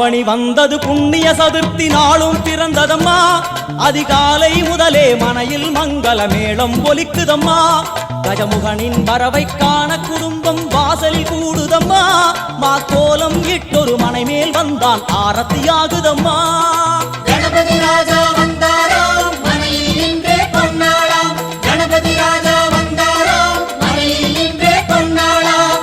ஆவணி வந்தது புண்ணிய சதுர்த்தி நாளும் பிறந்ததம்மா. அதிகாலை முதலே மனையில் மங்கள மேளம் ஒலிக்குதம்மா. கஜமுகனின் வரவை காண குடும்பம் வாசலில் கூடுதம்மா. மாக்கோலம் இட்டொரு மனை மேல் வந்தான் ஆரத்தியாகுதம்மா. கணபதி ராஜா வந்தாராம் மனையில் நின்றே பொன்னாளாம். கணபதி ராஜா வந்தாராம் மனையில் நின்றே பொன்னாளாம்.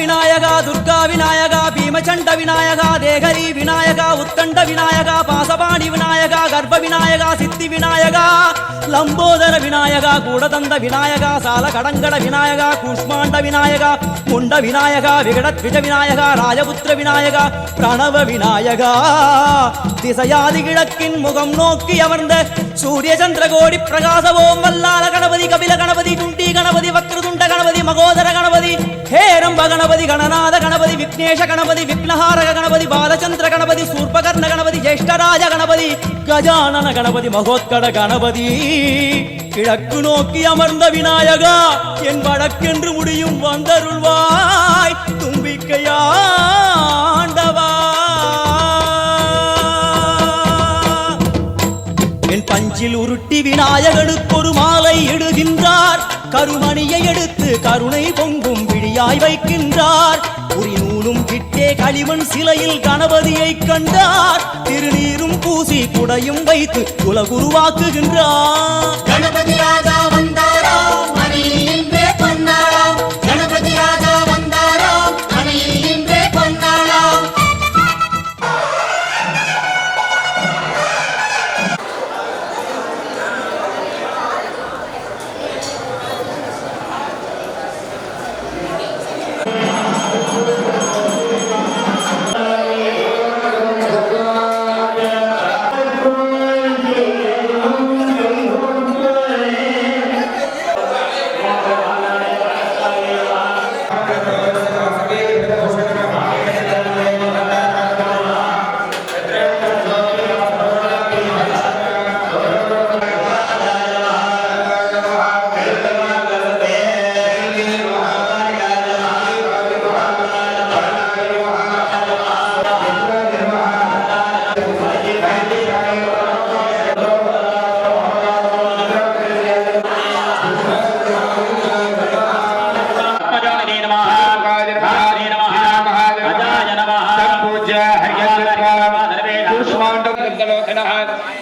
விநாயகா துர்கா விநாயகா பீமச்சண்ட விநாயகா தேகரி விநாயகா உத்கண்ட விநாயகா பாசபாணி விநாயகா கர்ப்ப விநாயகா சித்தி விநாயகா லம்போதர விநாயகா கூடதந்த விநாயகா சால கடங்கட விநாயகா கூஷ்மாண்ட விநாயகா முண்ட விநாயகா விகடத்விஜ விநாயகா ராஜபுத்திர விநாயகா பிரணவ விநாயகா. திசையாதி கிழக்கின் முகம் நோக்கி அமர்ந்த சூரிய சந்திரகோடி பிரகாசவோம் வல்லால கணபதி கபில கணபதி துண்டி கணபதி வக்ரதுண்ட கணபதி மகோதர கணபதி ஹேரம்ப கணபதி கணநாத கணபதி விக்னேஷ கணபதி விக்னஹாரக கணபதி பாலச்சந்திர கணபதி சூர்பகர்ண கணபதி ஜேஷ்டராஜ கணபதி கஜானன கணபதி மகோத்கட கணபதி. கிழக்கு நோக்கி அமர்ந்த விநாயகா என் வடக்கென்று முடியும் வந்தருள்வாய் தும்பிக்கையாண்டவா. என் பஞ்சில் உருட்டி விநாயகனுக்கு ஒரு மாலை இடுகின்றார். கருமணியை எடுத்து கருணை பொங்கும் விழியாய் வைக்கின்றார். உரி நூலும் கிட்டே களிமண் சிலையில் கணபதியை கண்டார். திருநீரும் பூசி குடையும் வைத்து குலகுருவாக்குகின்றார். கணபதி ராஜா வந்தாராம் மனையில் நின்றே பொன்னாளாம். கணபதி ராஜா வந்தாராம் மனையில் நின்றே பொன்னாளாம்.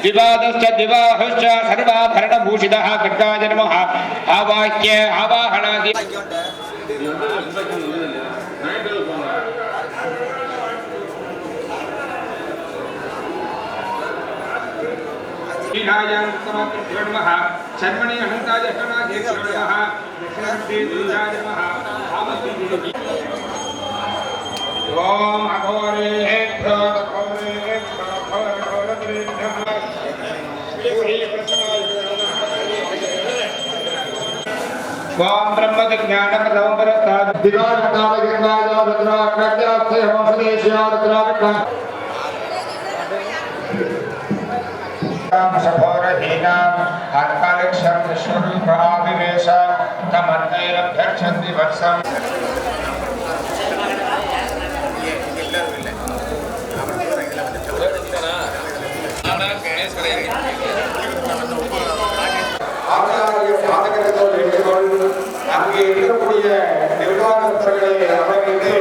विवादश्च दिवाहुश्च सर्वाभरणभूषितः खड्गाय नमः आवाह्य आवाहनादि नमः शर्मणि अनन्ताय नमः ओम अघोरेभ्यो ओम ब्रह्मज्ञानप्रदमपरस्ताद् दिवारकालगिरिवाय रुद्राक्षाख्यास्य वंशदेश्या रुद्राक्ष सभोरहीनां हरकालक्षं स्वरूपाभिवेश तमन्नैरभ्यर्चन्ति वर्षम् அங்கே இருக்கக்கூடிய நிர்வாகங்களை அமைந்து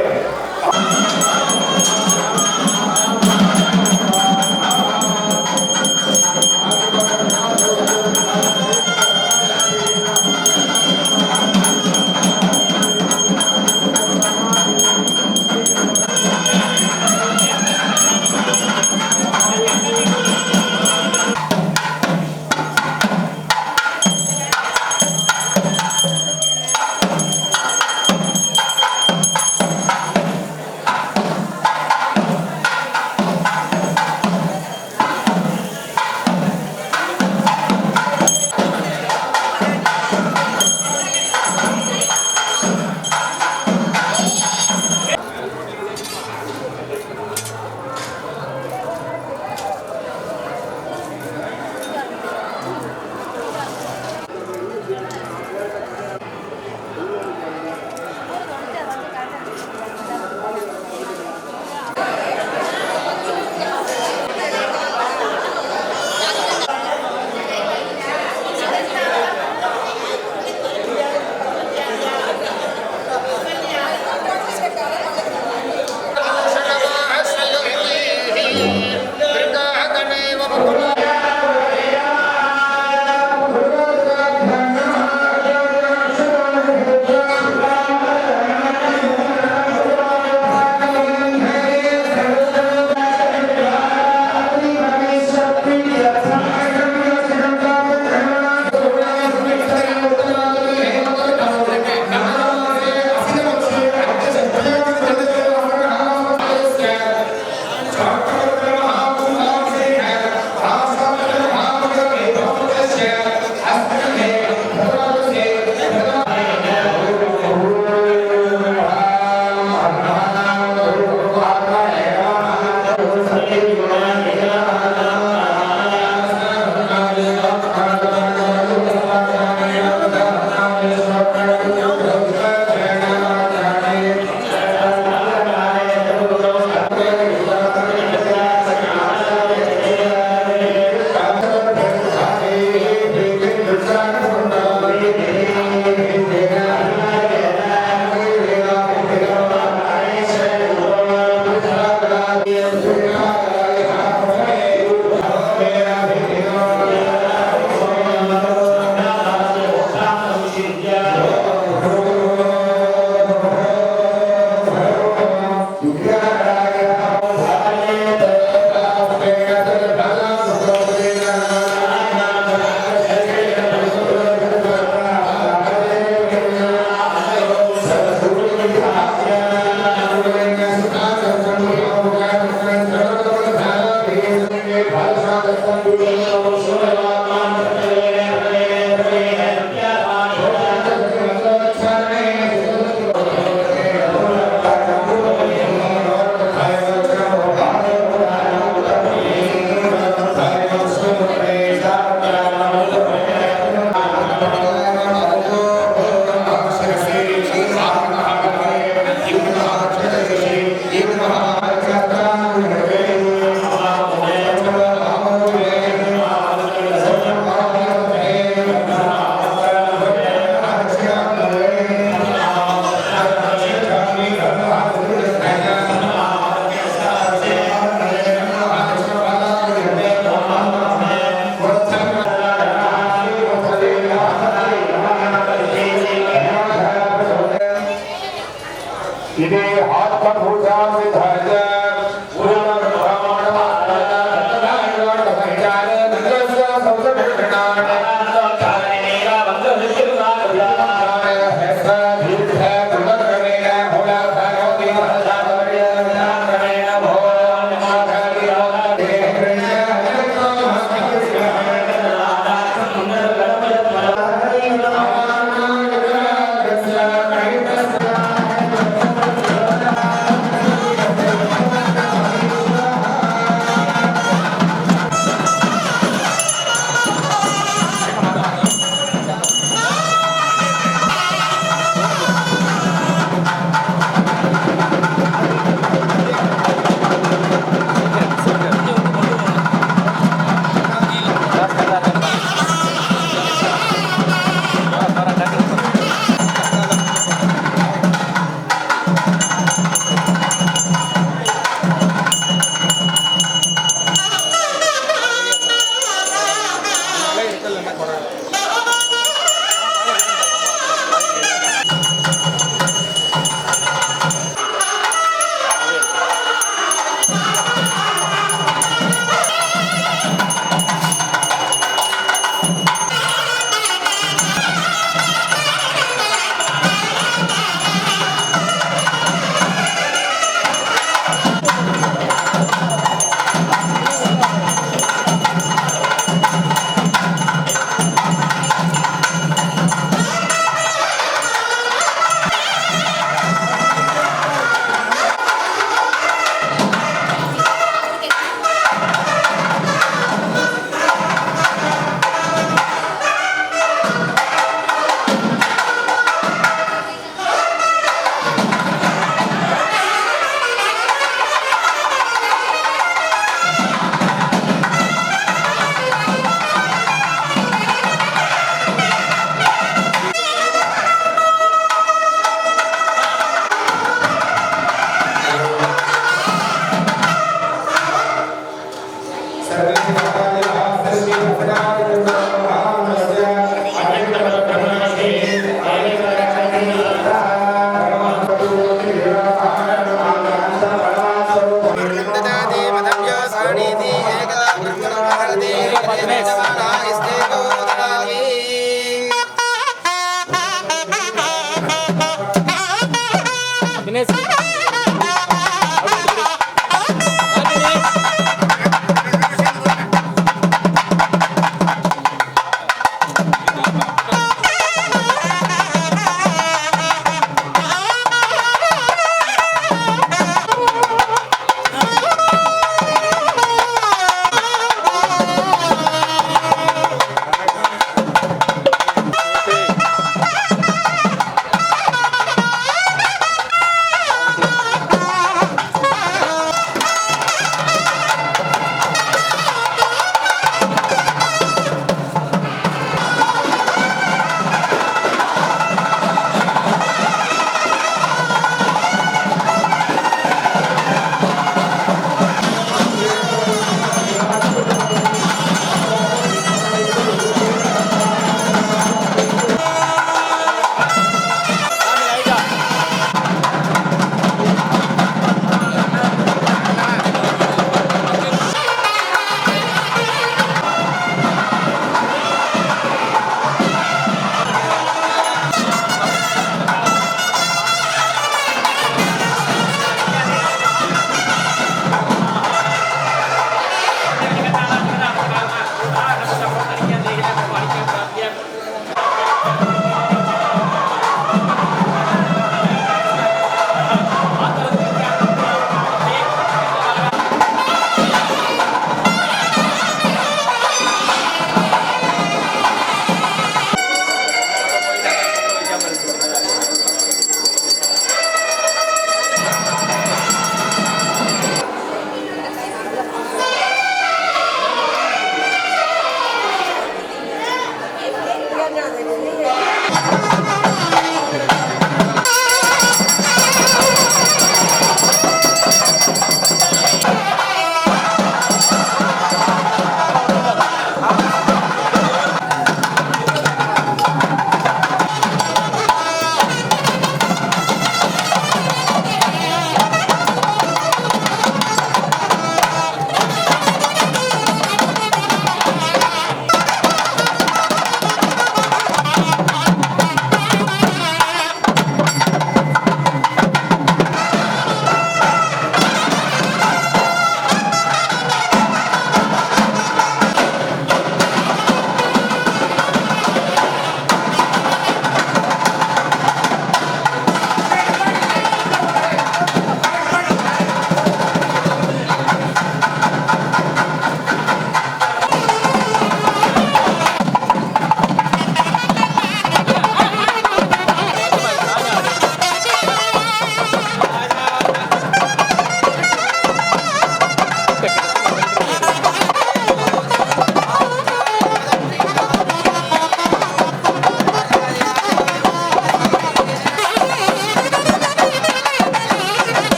इदे आत्मभूता विधाय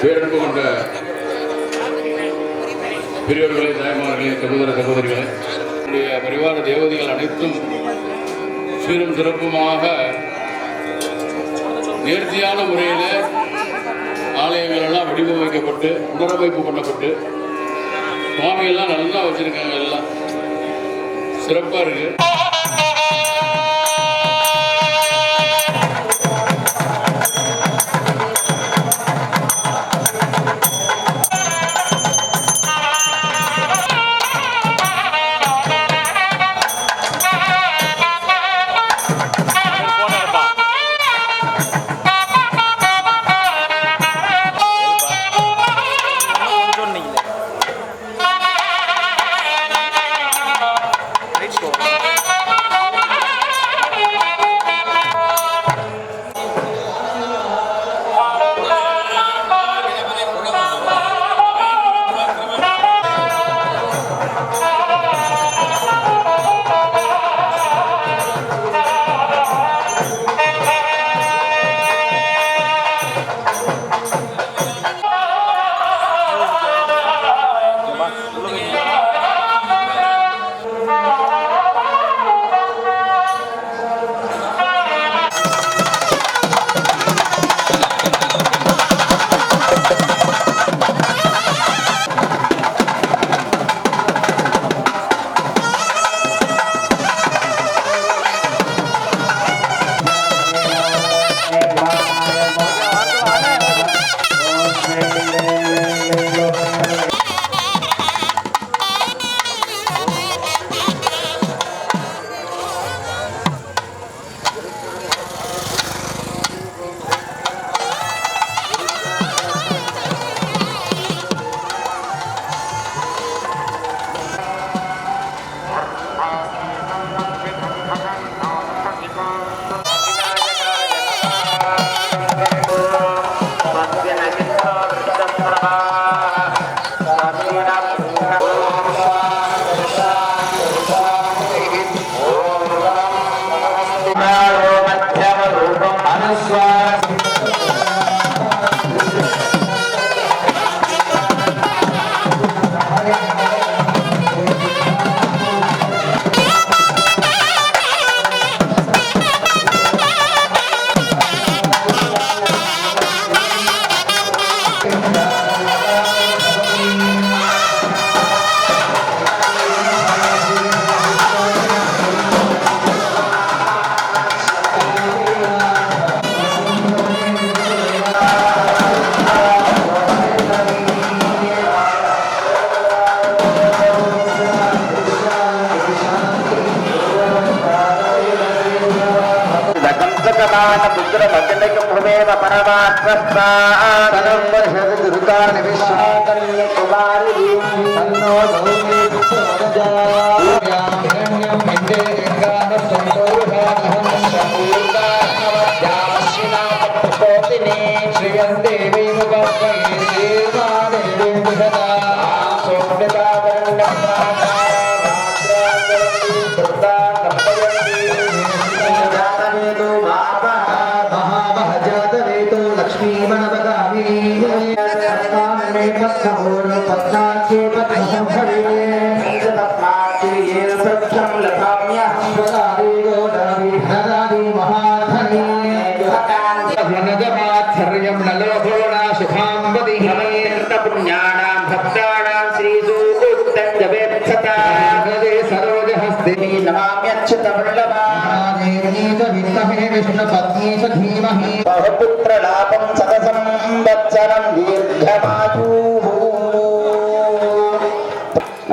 பேரன்பு கொண்ட பெரியோர்களே, தாய்மார்களே, சகோதர சகோதரிகளே, என்னுடைய பரிவார தேவதைகள் அனைத்தும் சீரும் சிறப்புமாக நேர்த்தியான முறையில் ஆலயங்கள் எல்லாம் வடிவமைக்கப்பட்டு புனரமைப்பு பண்ணப்பட்டு சுவாமிகள்லாம் நல்லா வச்சிருக்காங்க. எல்லாம் சிறப்பாக இருக்கு.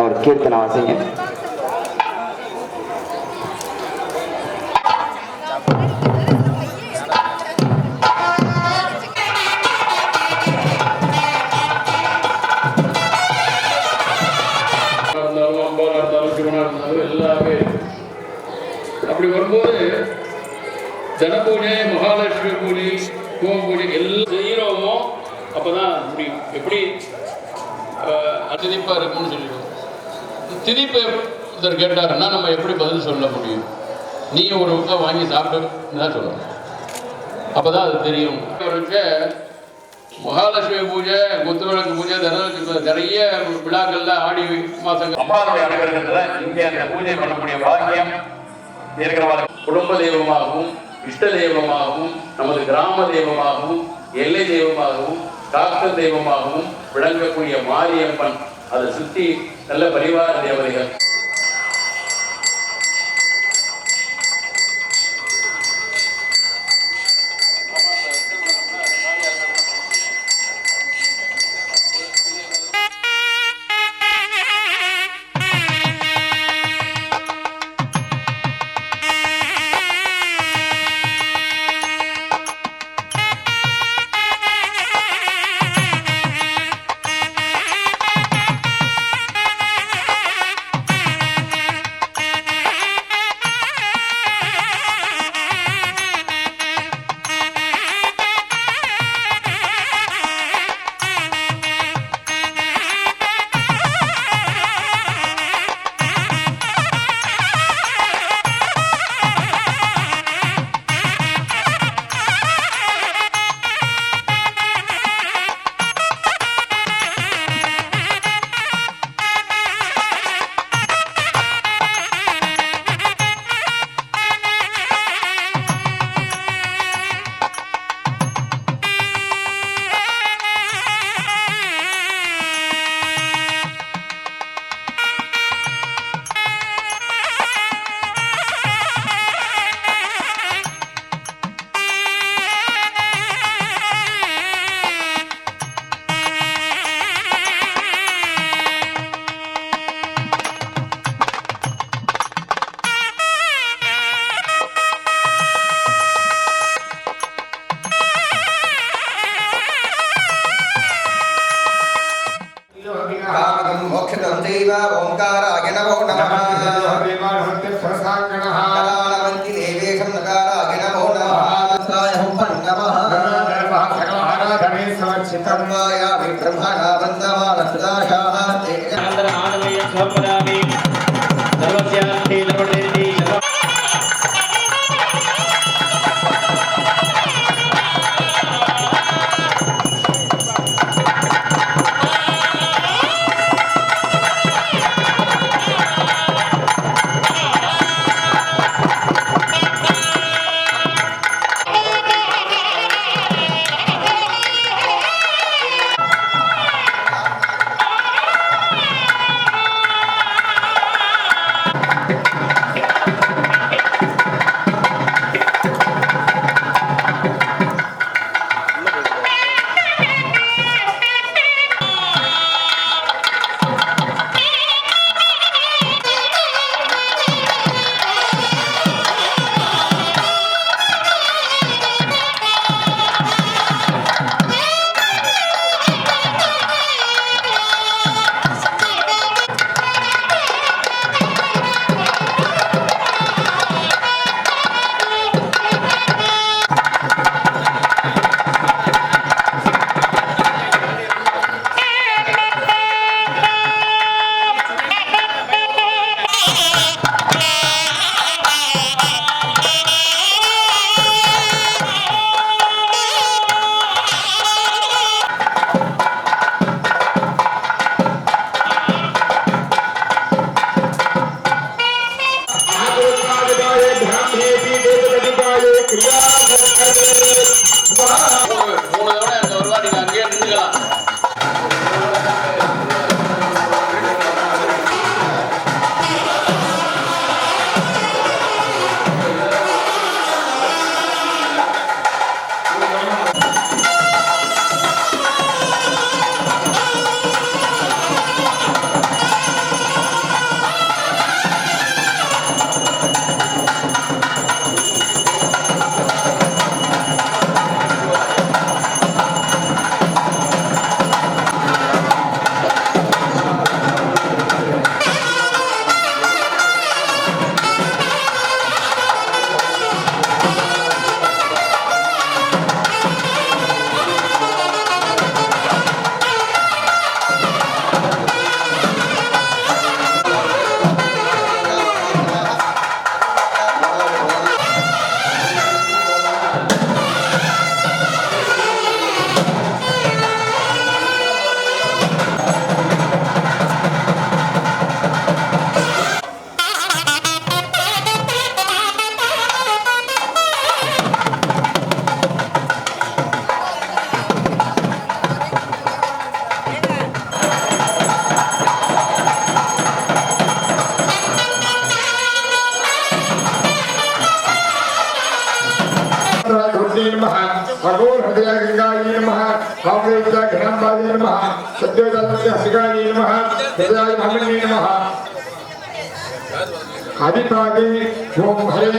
और कीर्तन वासिंग எல்லாமே அப்படி வரும்போது ஜனபூஜை, மகாலட்சுமி பூஜை, பூஜை எல்லாம் செய்கிறோமோ அப்போதான் முடியும். எப்படி திதிப்பாக இருக்கும்னு சொல்லிடுவோம். திதிப்பு ஒருத்தர் கேட்டாருன்னா நம்ம எப்படி பதில் சொல்ல முடியும்? நீங்கள் ஒரு உட்கா வாங்கி சாப்பிட்டு தான் சொல்லணும். அப்போ தான் அது தெரியும். அவருக்கு மகாலட்சுமி பூஜை, குத்துவிளக்கு பூஜை, தனலட்சுமி நிறைய விழாக்கள்ல ஆடி மாசங்கள் அம்பாளுடைய அனுகிரகத்துல இங்கே அந்த பூஜை பண்ணக்கூடிய பாக்கியம் இருக்கிறவங்க குடும்ப தெய்வமாகவும், இஷ்ட தெய்வமாகவும், நமது கிராம தெய்வமாகவும், எல்லை தெய்வமாகவும், காக்க தெய்வமாகவும் விளங்கக்கூடிய மாரியம்மன், அதை சுற்றி நல்ல பரிவார தேவதைகள். मोक्षदं चैव ओंकाराय नमो नमः कलानवन्ति देवेशं नकाराय नमो नमः सायं नमः सर्वायामि ब्रह्मणा वन्दमानसदाशाः नमः अघोर हृदय गंगाय नमः कामदेवता घनांबाय नमः सत्यवदत्त हरिकाय नमः हृदयाय भागने नमः आदिपादे ओम हरे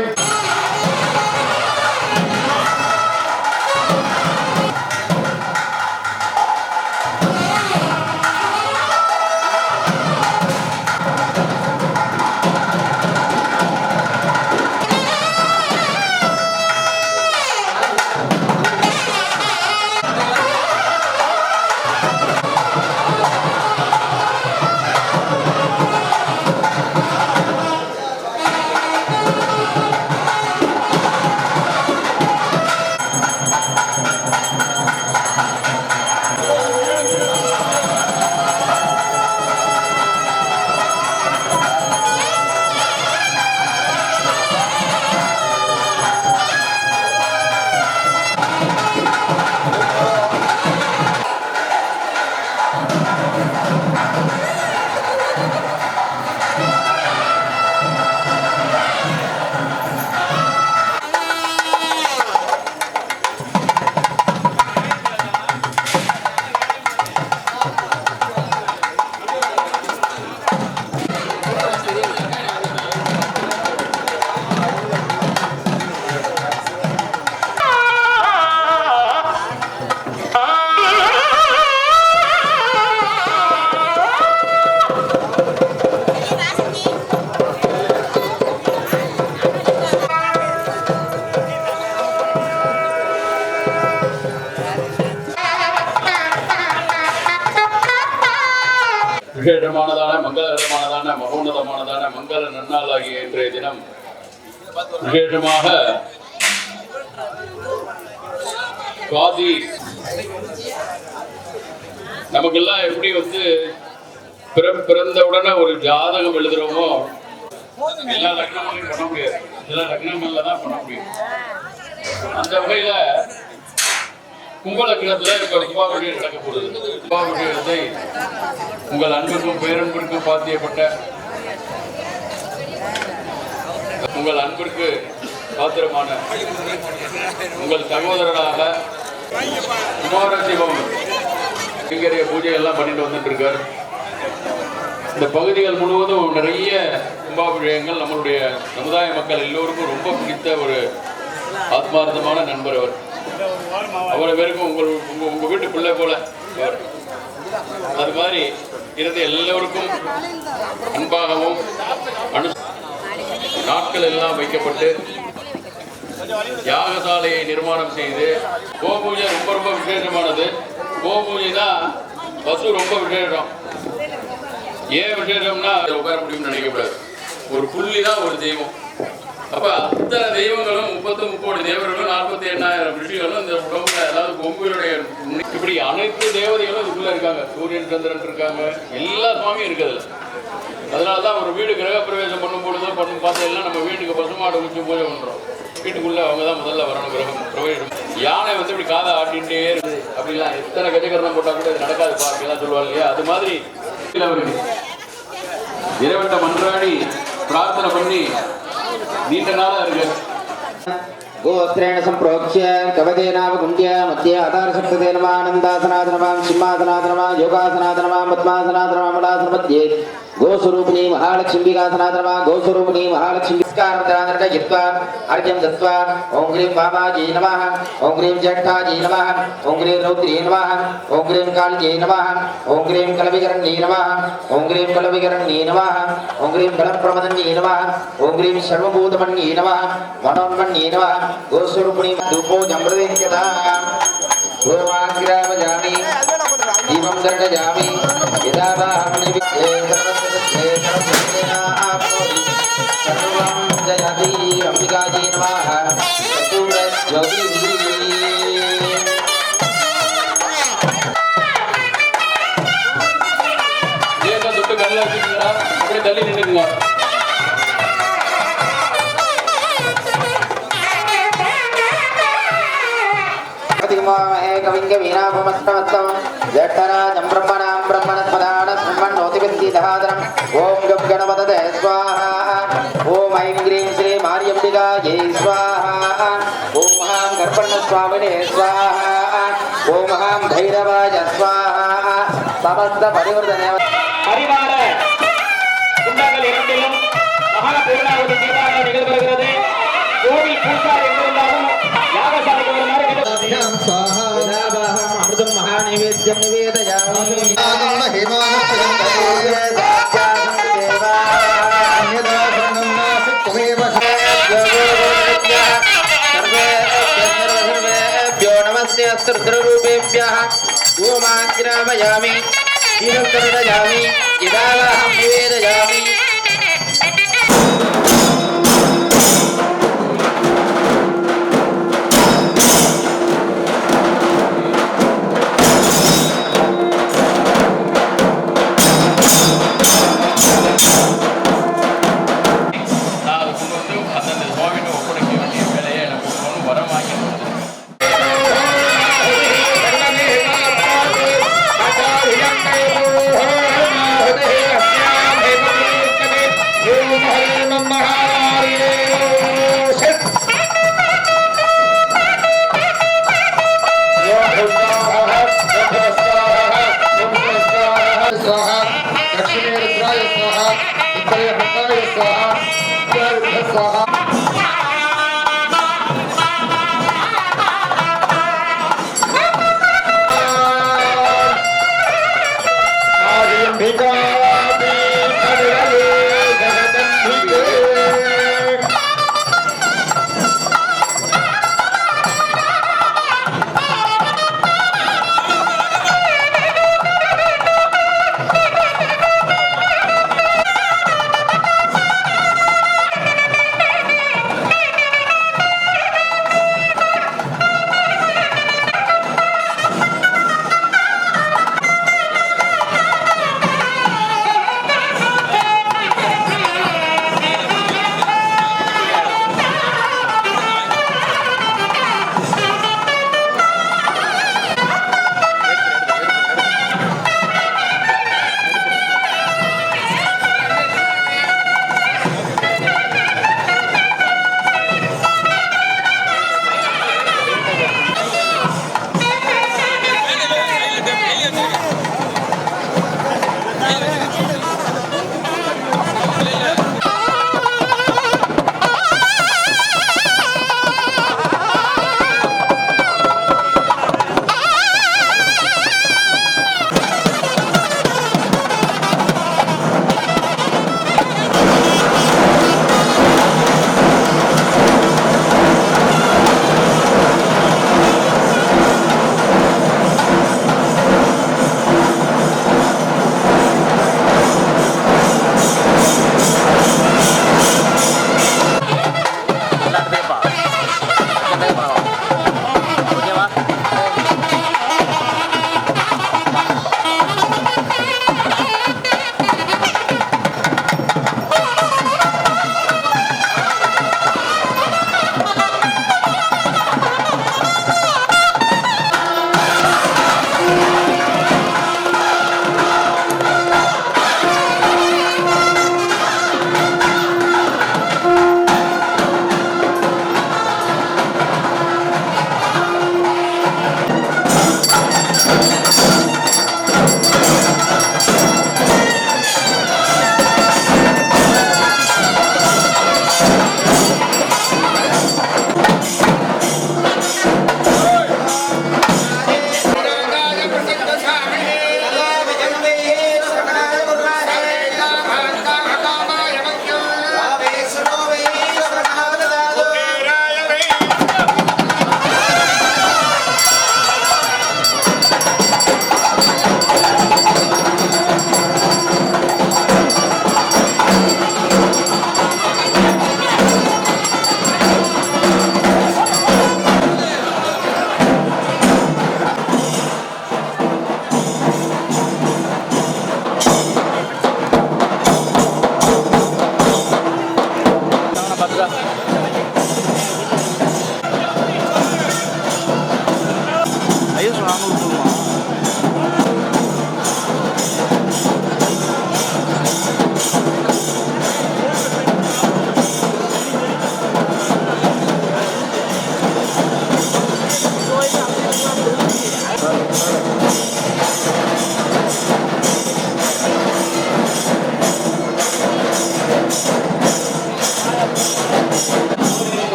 விசேஷமானதான மங்களகரமானதான மகோன்னதமானதான மங்கள நன்னாளாகிய இன்றைய தினம் விசேஷமாக சுவாதி நமக்கெல்லாம் எப்படி வந்து பிறந்த உடனே ஒரு ஜாதகம் எழுதுறோமோ எல்லா லக்னங்களையும் பண்ண முடியாது, சில லக்னங்கள்ல தான் பண்ண முடியும். அந்த வகையில கும்பலக்கிரத்துல இப்ப கும்பாபிஷேகம் நடக்க போகுது. கும்பாபிஷேகத்தை உங்கள் அன்புக்கும் பேரன்பிற்கும் பாத்தியப்பட்ட உங்கள் அன்பிற்கு பாத்திரமான உங்கள் சகோதரராக குமாரசிவம் லிங்கரிய பூஜை எல்லாம் பண்ணிட்டு வந்துட்டு இருக்காரு. இந்த பகுதிகள் முழுவதும் நிறைய கும்பாபிஷேகங்கள் நம்மளுடைய சமுதாய மக்கள் எல்லோருக்கும் ரொம்ப பிடித்த ஒரு ஆத்மார்த்தமான நண்பர் அவர். அவ்வளவு பேருக்கும் உங்க வீட்டு பிள்ளை போல அவர். அது மாதிரி இருந்து எல்லோருக்கும் அன்பாகவும் நாட்கள் எல்லாம் வைக்கப்பட்டு யாகசாலையை நிர்மாணம் செய்து கோபூஜை ரொம்ப ரொம்ப விசேஷமானது. கோபூஜை தான் பசு ரொம்ப விசேஷம். ஏன் விசேஷம்னா உட்கார முடியும்னு நினைக்கக்கூடாது. ஒரு புள்ளி தான் ஒரு தெய்வம். அப்ப அத்தனை தெய்வங்களும் 30 தேவர்களும் 48,000 ரிஷிகளும் இந்த உடம்புல, அதாவது கொம்புகளுடைய இப்படி அனைத்து தேவதைகளும் இதுக்குள்ள இருக்காங்க. சூரியன் சந்திரன் இருக்காங்க, எல்லா சுவாமியும் இருக்குது. அதனாலதான் ஒரு வீடு கிரகப்பிரவேசம் பண்ணும் பொழுதோ பார்த்தீங்கன்னா நம்ம வீட்டுக்கு பசுமாடு ஊற்றி பூஜை பண்றோம். வீட்டுக்குள்ள அவங்க தான் முதல்ல வரணும் கிரகம் பிரவேசம். யானை வந்து இப்படி காதை ஆட்டின்ட்டே இருக்குது அப்படிலாம் எத்தனை கஜகரணம் போட்டா கூட இது நடக்காது பாருங்கலாம் சொல்லுவாங்க இல்லையா? அது மாதிரி இறைவன்ட்ட மன்றாடி பிரார்த்தனை பண்ணி நீண்ட நாளா இருக்கு. गोस्त्रेण संप्रोक्ष्य कवदेनावकुण्ड्य मध्ये आधारशक्तते नमः आनन्दासनादनमां सिंहासनादनमां योगासनादनमां पद्मासनादनमां मलासनमध्ये गोस्वरूपिणी महालक्ष्मीकासनादनमां गोस्वरूपिणी महालक्ष्मीस्कारमदानर्ग जित्वा अर्घ्यं दत्त्वा ॐ ह्रीं वामाजी नमः ॐ ह्रीं ज्येष्ठाजी नमः ॐ ह्रीं रौद्री नमः ॐ ह्रीं काल्यै नमः ॐ ह्रीं कलविकरण्यै नमः ॐ ह्रीं कलविकरण्यै नमः ॐ ह्रीं बलप्रमदन्यै नमः ॐ ह्रीं सर्वभूतमन्यै नमः मनोन्मन्यै नमः गोस्वरूपिणी धूपो जमृदेन्यता गोवाग्रावजामि दीपं दर्शयामि यदा वाहमनि सर्वं जयति अंबिकायै नमः चतुर्ज्योतिः ஏதோ தொட்டு கல்ல வச்சுட்டீங்களா? அப்படியே தள்ளி நின்றுங்க. ज्येष्ठराजं ब्रह्मणां ब्रह्मणस्पदान ब्रह्मणोतिविद्धिदहादरम् ॐ गणपतये स्वाहा ஓம் ஐம் கிரீம் ஸ்ரீ மாரியம்பிகாயை ஸ்வாஹா ஓம் மகாம் கர்ப்பண்ண சுவாமினே ஸ்வாஹா ஓம் மகாம் பைரவாய ஸ்வாஹா சமஸ்த பரிவர்த்தன பரிவார குண்டங்கள் இரண்டிலும் மகா பெருநாள் தீபாவளி நிகழ்கிறது. கோவில் பூசாரி எங்கிருந்தாலும் யாகசாலைக்கு வருமாறு அமிர்தம் மகாநைவேத்யம் நிவேதயாமி नमस्ते अस्त्ररूपेभ्यः गोमाग्रामयामि दीपकर्णयामि इदाहं निवेदयामि அந்தந்த சுவாமிகிட்ட ஒப்படைக்க வேண்டிய வேலையை எனக்கு வரம் வாங்கி लक्ष्मी रुद्राय स्वाहा उत्तरहस्ताय स्वाहा स्वाहा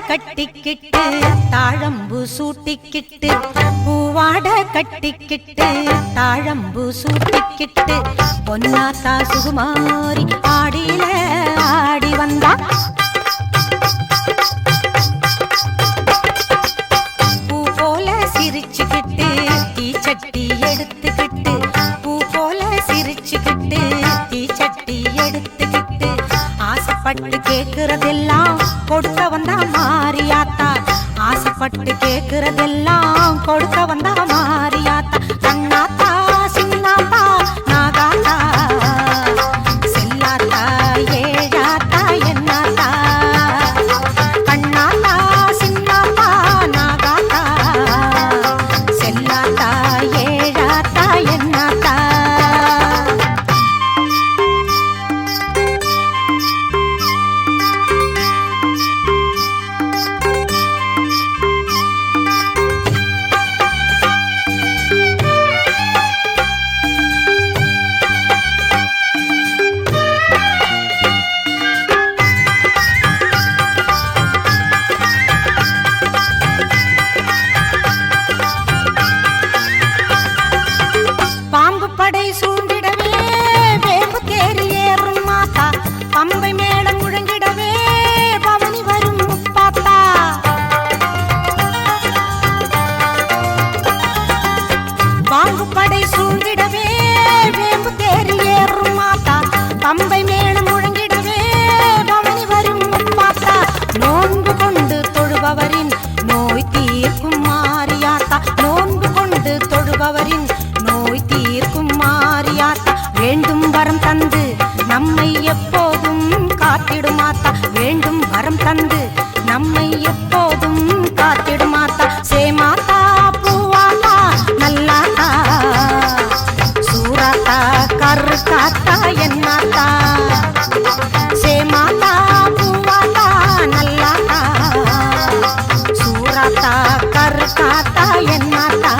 கட்டிக்கிட்டு தாழம்பு சூட்டிக்கிட்டு பூவாட கட்டிக்கிட்டு தாழம்பு சூட்டிக்கிட்டு பொன்னாத்தா சுகுமாரி ஆடியில ஆடி வந்தா பூ போல சிரிச்சுக்கிட்டு தீச்சட்டி எடுத்துக்கிட்டு பூ போல சிரிச்சுக்கிட்டு தீச்சட்டி எடுத்துக்கிட்டு ஆசைப்பட்டு கேக்குறதெல்லாம் கொடுக்க வந்தா மாரியாத்தா ஆசைப்பட்டு கேக்குறதெல்லாம் கொடுக்க வந்தா மாரியாத்தா கண்ணாத்தா சின்னாத்தா நாகாத்தா செல்லாத்தா ஏழாத்தா என்னாத்தா கண்ணாத்தா சின்னாத்தா நாகாத்தா செல்லாத்தா ஏழாத்தா என்னாத்தா நோய் தீர்க்கும் மாரியாத்தா வேண்டும் வரம் தந்து நம்மை எப்போதும் காத்திடுமாத்தா வேண்டும் வரம் தந்து நம்மை எப்போதும் காத்திடுமாத்தா சேமாத்தா பூவாத்தா நல்லாத்தா சூராத்தா கருக்காத்தா என்னாத்தா சேமாத்தா பூவாத்தா நல்லாத்தா சூராத்தா கருக்காத்தா என்னாத்தா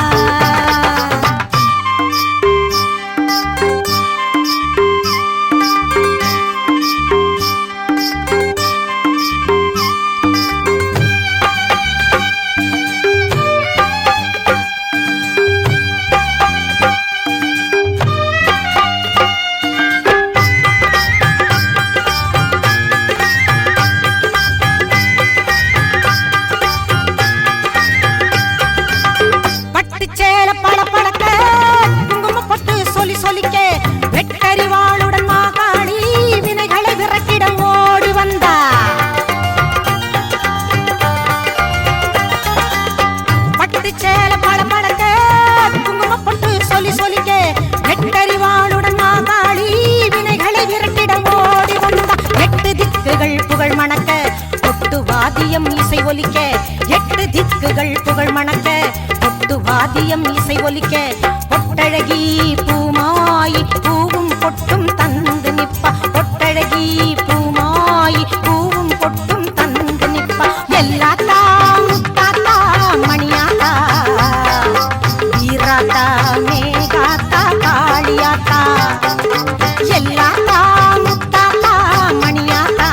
புகழ் மணக்க கொட்டு வாதியம் இசை ஒலிக்க எட்டு திக்குகள் புகழ் மணக்க கொட்டு வாதியம் இசை ஒலிக்க பொட்டழகி பூமாயி பூவும் பொட்டும் தந்து நிப்பா பொட்டழகி பூமாயி பூவும் பொட்டும் தந்து நிப்பா எல்லாத்தா முத்தாத்தா மணியாத்தா வீராத்தா மேகாத்தா காளியாத்தா எல்லாத்தா முத்தாத்தா மணியாத்தா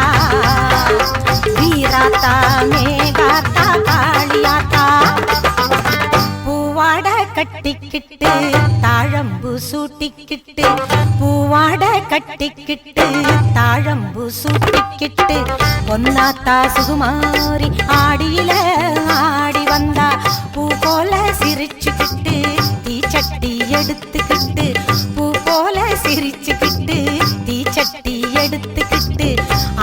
கட்டிக்கிட்டு தாழம்பு சூட்டிக்கிட்டு பூவாட கட்டிக்கிட்டு தாழம்பு சூட்டிக்கிட்டு பொன்னாத்தா சுகுமாரி ஆடியில ஆடி வந்தா பூ போல சிரிச்சுக்கிட்டு தீச்சட்டி எடுத்துக்கிட்டு பூ போல சிரிச்சுக்கிட்டு தீச்சட்டி எடுத்துக்கிட்டு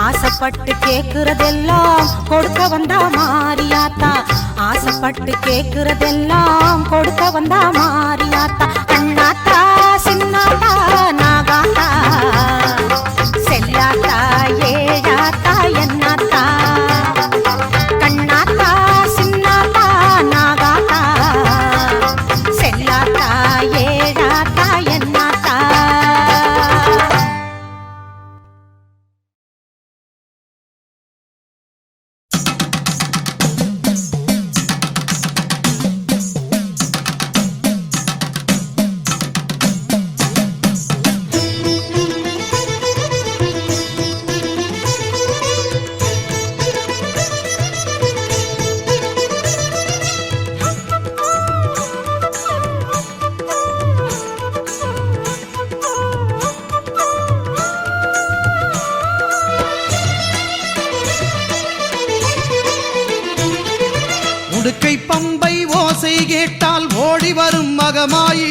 ஆசைப்பட்டு கேக்குறதெல்லாம் கொடுக்க வந்தா மாரியாத்தா ஆசைப்பட்டு கேக்குறதெல்லாம் கொடுக்க வந்தா மாரியாத்தா அண்ணாத்தா சின்னாத்தா நாகாத்தா செல்லாத்தா ஏழாத்தா என்னாத்தா கண்ணாத்தா சின்னாத்தா நாகாத்தா செல்லாத்தா ஏழாத்தா என்னாத்தா உடுக்கை பம்பை ஓசை கேட்டால் ஓடி வரும் மகமாயி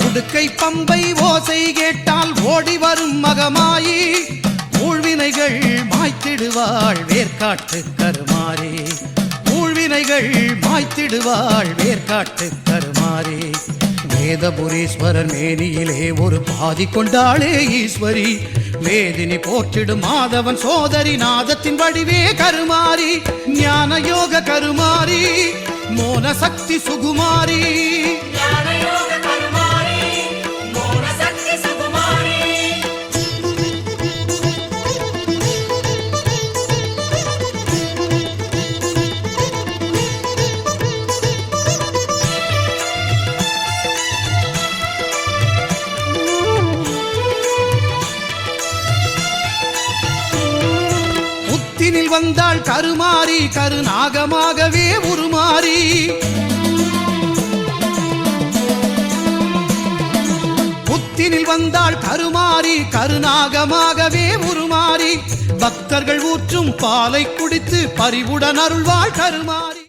உடுக்கை பம்பை ஓசை கேட்டால் ஓடி வரும் மகமாயி ஊழ்வினைகள் மாய்த்திடுவாள் வேர்க்காட்டு கருமாறி ஊழ்வினைகள் மாய்த்திடுவாள் வேர்க்காட்டு கருமாறி வேதபுரீஸ்வரர் மேனியிலே ஒரு பாதி கொண்டாளே ஈஸ்வரி வேதினி போற்றிடும் மாதவன் சோதரி நாதத்தின் வடிவே கருமாரி ஞான யோக கருமாரி மோன சக்தி சுகுமாரி புத்தினில் வந்தாள் கருமாரி கருநாகமாகவே உருமாறி புத்தினில் வந்தாள் கருமாரி கருநாகமாகவே உருமாறி பக்தர்கள் ஊற்றும் பாலை குடித்து பரிவுடன் அருள்வாள் கருமாரி